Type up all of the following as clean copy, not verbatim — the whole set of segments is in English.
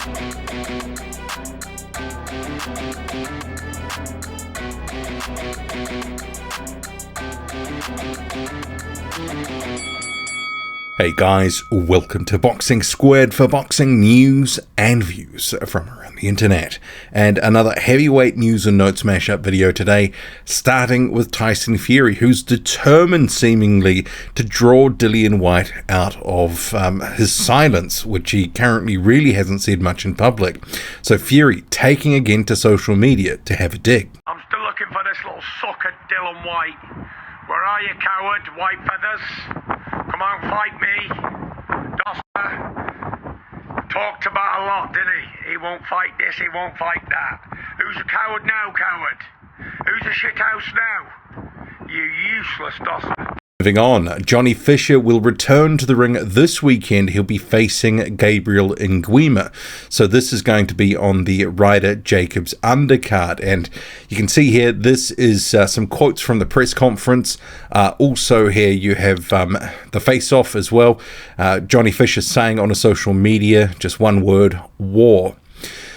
Hey guys, welcome to Boxing Squared for boxing news and views from around the internet. And another heavyweight news and notes mashup video today, starting with Tyson Fury, who's determined seemingly to draw Dillian Whyte out of his silence, which he currently really hasn't said much in public. So Fury taking again to social media to have a dig. I'm still looking for this little sucker Dillian Whyte. Where are you, coward? White feathers? Come on, fight me. Doster talked about a lot, didn't he? He won't fight this, he won't fight that. Who's a coward now, coward? Who's a shithouse now? You useless Doster. Moving on, Jonny Fisher will return to the ring this weekend. He'll be facing Gabriel Enguema. So this is going to be on the Ryder Jacobs undercard. And you can see here, this is some quotes from the press conference. Also here you have the face-off as well. Jonny Fisher saying on a social media, just one word, war.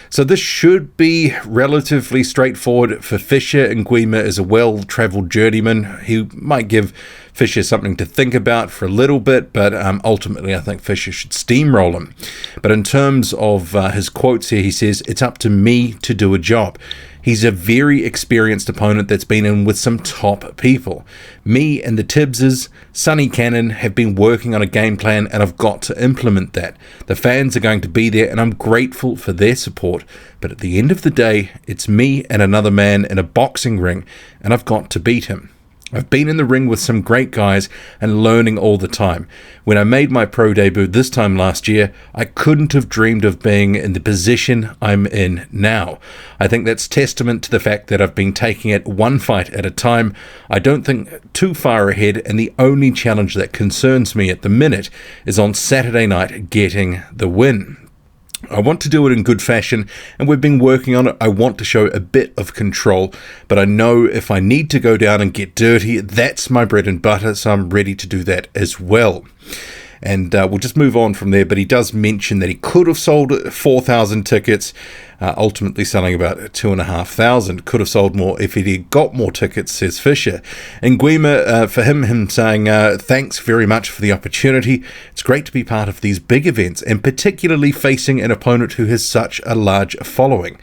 So this should be relatively straightforward for Fisher. Enguema is a well-travelled journeyman. He might give Fisher something to think about for a little bit, but ultimately I think Fisher should steamroll him. But in terms of his quotes here, he says, "It's up to me to do a job." He's a very experienced opponent that's been in with some top people. Me and the Tibbses, Sonny Cannon, have been working on a game plan and I've got to implement that. The fans are going to be there and I'm grateful for their support. But at the end of the day, it's me and another man in a boxing ring and I've got to beat him. I've been in the ring with some great guys and learning all the time. When I made my pro debut this time last year, I couldn't have dreamed of being in the position I'm in now. I think that's testament to the fact that I've been taking it one fight at a time. I don't think too far ahead, and the only challenge that concerns me at the minute is on Saturday night getting the win. I want to do it in good fashion, and we've been working on it. I want to show a bit of control, but I know if I need to go down and get dirty, that's my bread and butter, so I'm ready to do that as well. And we'll just move on from there, but he does mention that he could have sold 4,000 tickets, ultimately selling about 2,500. Could have sold more if he'd got more tickets, says Fisher. Enguema, for him saying, thanks very much for the opportunity. It's great to be part of these big events, and particularly facing an opponent who has such a large following.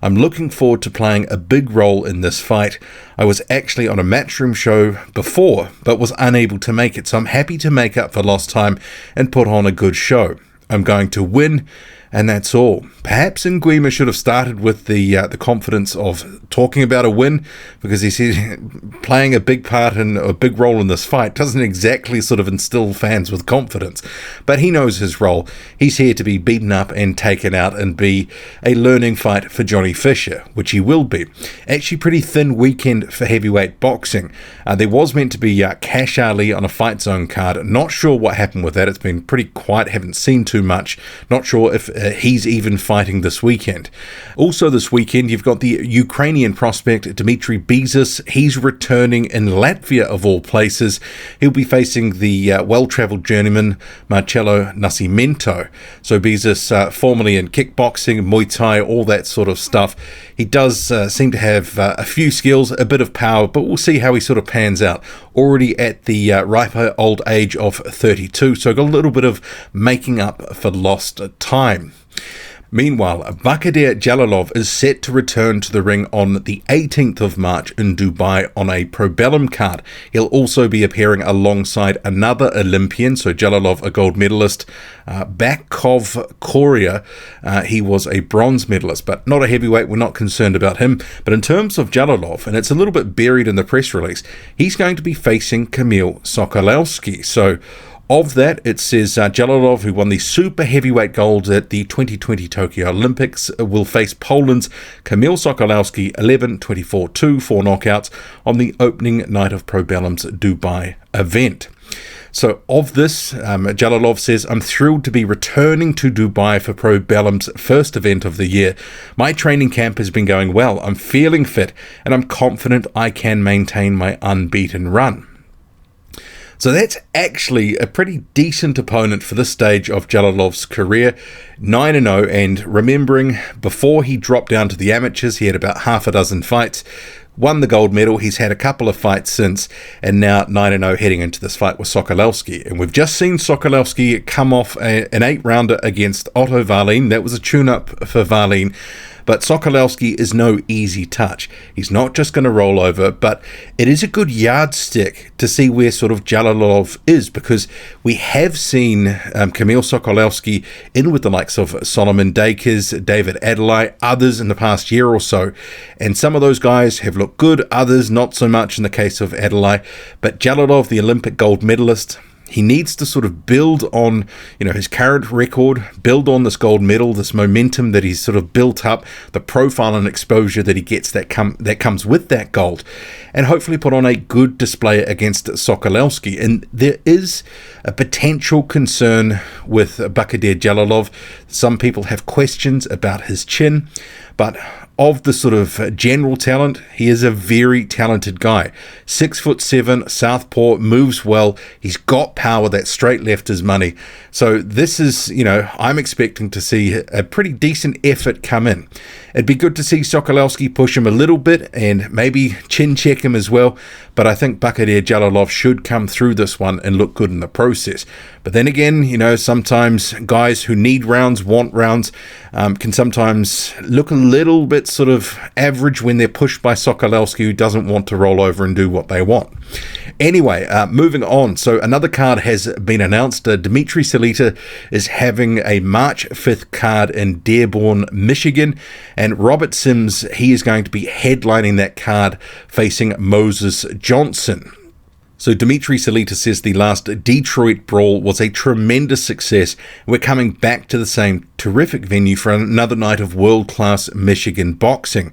I'm looking forward to playing a big role in this fight. I was actually on a Matchroom show before, but was unable to make it, so I'm happy to make up for lost time and put on a good show. I'm going to win, and that's all. Perhaps Enguema should have started with the confidence of talking about a win, because he said playing a big part and a big role in this fight doesn't exactly sort of instill fans with confidence. But he knows his role. He's here to be beaten up and taken out and be a learning fight for Jonny Fisher, which he will be. Actually, pretty thin weekend for heavyweight boxing. There was meant to be Kash Ali on a Fight Zone card. Not sure what happened with that. It's been pretty quiet. Haven't seen too much. Not sure if he's even fighting this weekend. Also this weekend, you've got the Ukrainian prospect Dmitry Bezus. He's returning in Latvia, of all places. He'll be facing the well-travelled journeyman Marcelo Nascimento. So Bezus, formerly in kickboxing, Muay Thai, all that sort of stuff. He does seem to have a few skills, a bit of power, but we'll see how he sort of pans out. Already at the riper old age of 32, so got a little bit of making up for lost time. Meanwhile, Bakhodir Jalolov is set to return to the ring on the 18th of March in Dubai on a Probellum card. He'll also be appearing alongside another Olympian, so Jalolov, a gold medalist, Bakhodir, he was a bronze medalist, but not a heavyweight. We're not concerned about him. But in terms of Jalolov, and it's a little bit buried in the press release, he's going to be facing Kamil Sokolowski. So of that, it says Jalolov, who won the super heavyweight gold at the 2020 Tokyo Olympics, will face Poland's Kamil Sokolowski 11-24-2, 4 knockouts on the opening night of Probellum's Dubai event. So of this, Jalolov says, I'm thrilled to be returning to Dubai for Probellum's first event of the year. My training camp has been going well. I'm feeling fit and I'm confident I can maintain my unbeaten run. So that's actually a pretty decent opponent for this stage of Jalolov's career, 9-0, and remembering before he dropped down to the amateurs, he had about half a dozen fights, won the gold medal. He's had a couple of fights since, and now 9-0 heading into this fight with Sokolowski. And we've just seen Sokolowski come off an 8-rounder against Otto Wallin. That was a tune-up for Wallin. But Sokolowski is no easy touch. He's not just going to roll over, but it is a good yardstick to see where sort of Jalolov is, because we have seen Kamil Sokolowski in with the likes of Solomon Dakers, David Adelai, others in the past year or so. And some of those guys have looked good, others not so much in the case of Adelai. But Jalolov, the Olympic gold medalist, he needs to sort of build on, his current record, build on this gold medal, this momentum that he's sort of built up, the profile and exposure that he gets that comes with that gold, and hopefully put on a good display against Sokolowski. And there is a potential concern with Bakhodir Jalolov. Some people have questions about his chin, but of the sort of general talent, he is a very talented guy. 6'7", southpaw, moves well. He's got power. That straight left is money. So this is, I'm expecting to see a pretty decent effort come in. It'd be good to see Sokolowski push him a little bit and maybe chin check him as well. But I think Bakhodir Jalolov should come through this one and look good in the process. But then again, sometimes guys who need rounds, want rounds, can sometimes look a little bit sort of average when they're pushed by Sokolowski, who doesn't want to roll over and do what they want. Anyway, moving on. So another card has been announced. Dmitry Salita is having a March 5th card in Dearborn, Michigan. And Robert Sims, he is going to be headlining that card facing Moses Johnson. So Dmitry Salita says the last Detroit brawl was a tremendous success. We're coming back to the same terrific venue for another night of world-class Michigan boxing.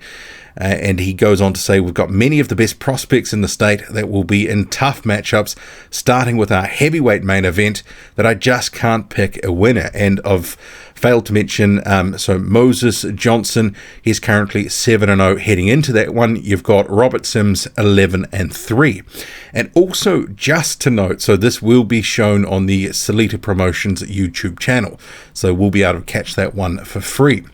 And he goes on to say, we've got many of the best prospects in the state that will be in tough matchups, starting with our heavyweight main event that I just can't pick a winner. And I've failed to mention, so Moses Johnson, he's currently 7-0 heading into that one. You've got Robert Sims 11-3. And also just to note, so this will be shown on the Salita Promotions YouTube channel, so we'll be able to catch that one for free.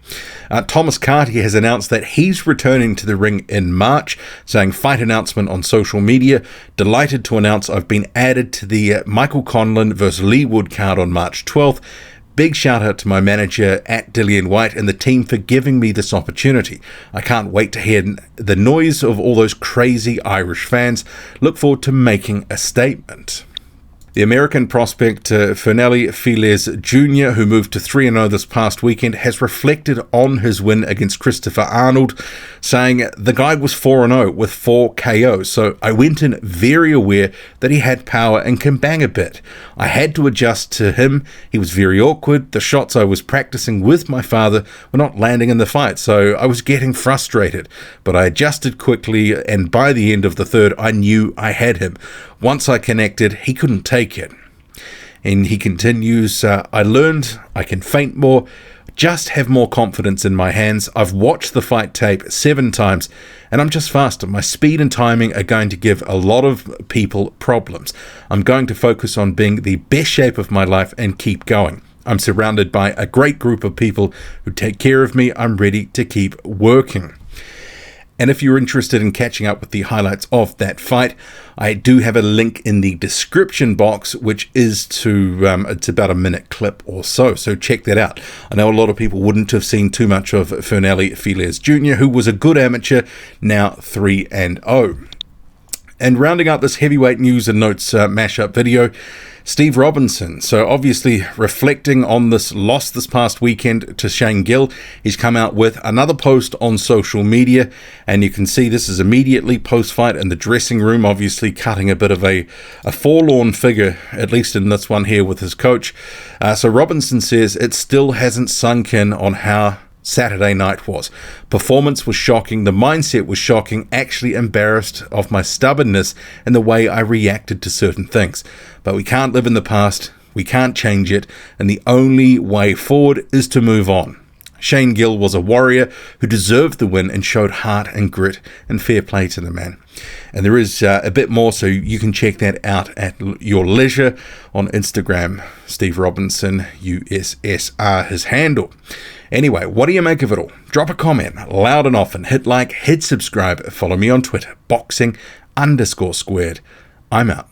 Thomas Carty has announced that he's returning to the ring in March, saying fight announcement on social media. Delighted to announce I've been added to the Michael Conlon vs. Lee Wood card on March 12th. Big shout out to my manager at Dillian Whyte and the team for giving me this opportunity. I can't wait to hear the noise of all those crazy Irish fans. Look forward to making a statement. The American prospect Fernely Feliz Jr., who moved to 3-0 this past weekend, has reflected on his win against Christopher Arnold, saying the guy was 4-0 with 4 KOs, so I went in very aware that he had power and can bang a bit. I had to adjust to him. He was very awkward. The shots I was practicing with my father were not landing in the fight, so I was getting frustrated. But I adjusted quickly, and by the end of the third, I knew I had him. Once I connected, he couldn't take it. And he continues, I learned I can feint more, just have more confidence in my hands. I've watched the fight tape 7 times, and I'm just faster. My speed and timing are going to give a lot of people problems. I'm going to focus on being the best shape of my life and keep going. I'm surrounded by a great group of people who take care of me. I'm ready to keep working. And if you're interested in catching up with the highlights of that fight, I do have a link in the description box, which is to, it's about a minute clip or so. So check that out. I know a lot of people wouldn't have seen too much of Fernely Feliz Jr., who was a good amateur, now 3-0. And rounding out this heavyweight news and notes mashup video, Steve Robinson, so obviously reflecting on this loss this past weekend to Shane Gill, he's come out with another post on social media, and you can see this is immediately post-fight in the dressing room, obviously cutting a bit of a forlorn figure, at least in this one here with his coach. So Robinson says it still hasn't sunk in on how Saturday night was. Performance was shocking, the mindset was shocking, actually embarrassed of my stubbornness and the way I reacted to certain things. But we can't live in the past, we can't change it, and the only way forward is to move on. Shane Gill was a warrior who deserved the win and showed heart and grit, and fair play to the man. And there is a bit more, so you can check that out at your leisure on Instagram. Steve Robinson, USSR, his handle. Anyway, what do you make of it all? Drop a comment loud and often. Hit like, hit subscribe. Follow me on Twitter, boxing_squared. I'm out.